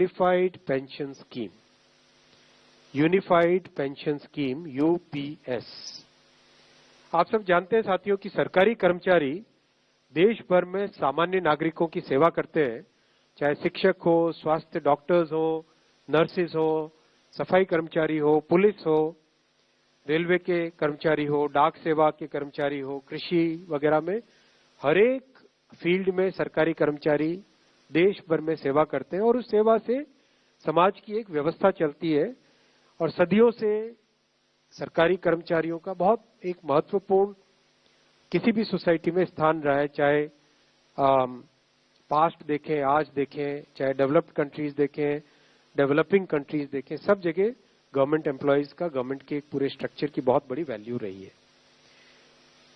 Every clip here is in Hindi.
Unified pension scheme, unified pension scheme UPS. आप सब जानते हैं साथियों कि सरकारी कर्मचारी देश भर में सामान्य नागरिकों की सेवा करते हैं, चाहे शिक्षक हो, स्वास्थ्य डॉक्टर्स हो, नर्सेज हो, सफाई कर्मचारी हो, पुलिस हो, रेलवे के कर्मचारी हो, डाक सेवा के कर्मचारी हो, कृषि वगैरह में हर एक फील्ड में सरकारी कर्मचारी देश भर में सेवा करते हैं और उस सेवा से समाज की एक व्यवस्था चलती है और सदियों से सरकारी कर्मचारियों का बहुत एक महत्वपूर्ण किसी भी सोसाइटी में स्थान रहा है, चाहे पास्ट देखें, आज देखें, चाहे डेवलप्ड कंट्रीज देखें, डेवलपिंग कंट्रीज देखें, सब जगह गवर्नमेंट एम्प्लॉयज का, गवर्नमेंट के एक पूरे स्ट्रक्चर की बहुत बड़ी वैल्यू रही है।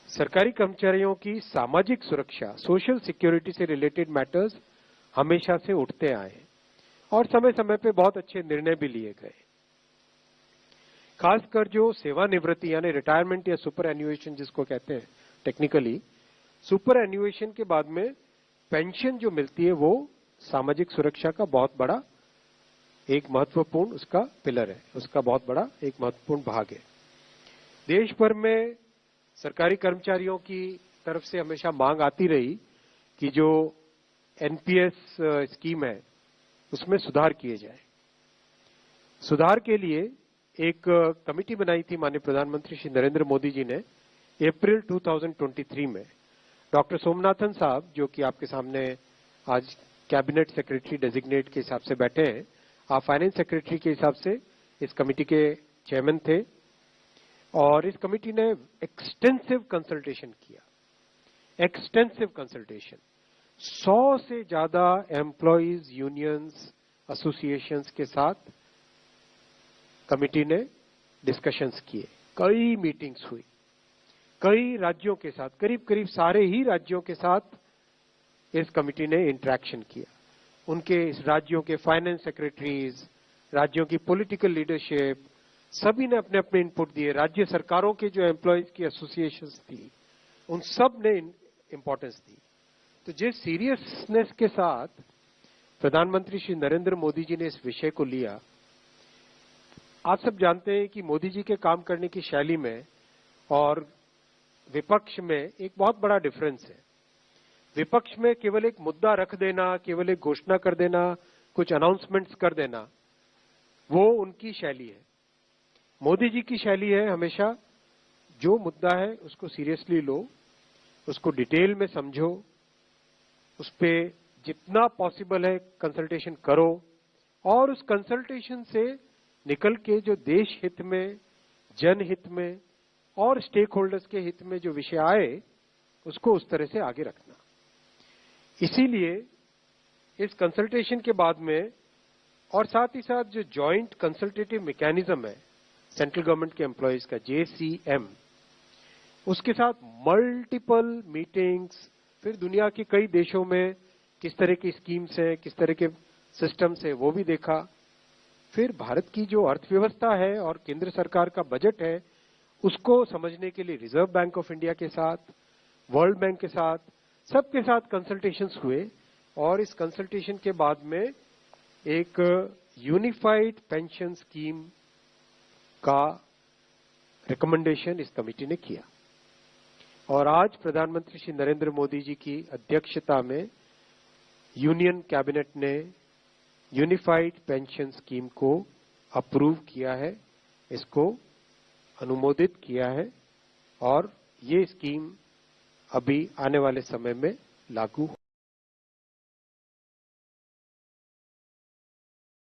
सरकारी कर्मचारियों की सामाजिक सुरक्षा, सोशल सिक्योरिटी से रिलेटेड मैटर्स हमेशा से उठते आए हैं और समय समय पे बहुत अच्छे निर्णय भी लिए गए। खासकर जो सेवानिवृत्ति यानी रिटायरमेंट या सुपर एन्युएशन जिसको कहते हैं टेक्निकली, सुपर एन्युएशन के बाद में पेंशन जो मिलती है वो सामाजिक सुरक्षा का बहुत बड़ा एक महत्वपूर्ण उसका पिलर है, उसका बहुत बड़ा एक महत्वपूर्ण भाग है। देश भर में सरकारी कर्मचारियों की तरफ से हमेशा मांग आती रही कि जो एनपीएस स्कीम है उसमें सुधार किए जाए। सुधार के लिए एक कमेटी बनाई थी माननीय प्रधानमंत्री श्री नरेंद्र मोदी जी ने अप्रैल 2023 में। डॉक्टर सोमनाथन साहब जो कि आपके सामने आज कैबिनेट सेक्रेटरी डेजिग्नेट के हिसाब से बैठे हैं, आप फाइनेंस सेक्रेटरी के हिसाब से इस कमेटी के चेयरमैन थे और इस कमेटी ने एक्सटेंसिव कंसल्टेशन किया, एक्सटेंसिव कंसल्टेशन। 100 से ज्यादा एम्प्लॉयज यूनियंस एसोसिएशंस के साथ कमेटी ने डिस्कशंस किए, कई मीटिंग्स हुई, कई राज्यों के साथ, करीब करीब सारे ही राज्यों के साथ इस कमेटी ने इंटरेक्शन किया। उनके इस राज्यों के फाइनेंस सेक्रेटरीज, राज्यों की पॉलिटिकल लीडरशिप, सभी ने अपने अपने इनपुट दिए। राज्य सरकारों के जो एम्प्लॉयज की एसोसिएशंस थी उन सब ने इंपॉर्टेंस दी। तो जिस सीरियसनेस के साथ प्रधानमंत्री श्री नरेंद्र मोदी जी ने इस विषय को लिया, आप सब जानते हैं कि मोदी जी के काम करने की शैली में और विपक्ष में एक बहुत बड़ा डिफरेंस है। विपक्ष में केवल एक मुद्दा रख देना, केवल एक घोषणा कर देना, कुछ अनाउंसमेंट्स कर देना, वो उनकी शैली है। मोदी जी की शैली है हमेशा जो मुद्दा है उसको सीरियसली लो, उसको डिटेल में समझो, उस पर जितना पॉसिबल है कंसल्टेशन करो और उस कंसल्टेशन से निकल के जो देश हित में, जनहित में और स्टेक होल्डर्स के हित में जो विषय आए उसको उस तरह से आगे रखना। इसीलिए इस कंसल्टेशन के बाद में और साथ ही साथ जो जॉइंट कंसल्टेटिव मैकेनिज्म है सेंट्रल गवर्नमेंट के एम्प्लॉयज का, JCM, उसके साथ मल्टीपल मीटिंग्स, फिर दुनिया के कई देशों में किस तरह की स्कीम्स हैं, किस तरह के सिस्टम्स हैं वो भी देखा। फिर भारत की जो अर्थव्यवस्था है और केंद्र सरकार का बजट है उसको समझने के लिए रिजर्व बैंक ऑफ इंडिया के साथ, वर्ल्ड बैंक के साथ, सबके साथ कंसल्टेशंस हुए और इस कंसल्टेशन के बाद में एक यूनिफाइड पेंशन स्कीम का रिकमेंडेशन इस कमेटी ने किया और आज प्रधानमंत्री श्री नरेंद्र मोदी जी की अध्यक्षता में यूनियन कैबिनेट ने यूनिफाइड पेंशन स्कीम को अप्रूव किया है, इसको अनुमोदित किया है और ये स्कीम अभी आने वाले समय में लागू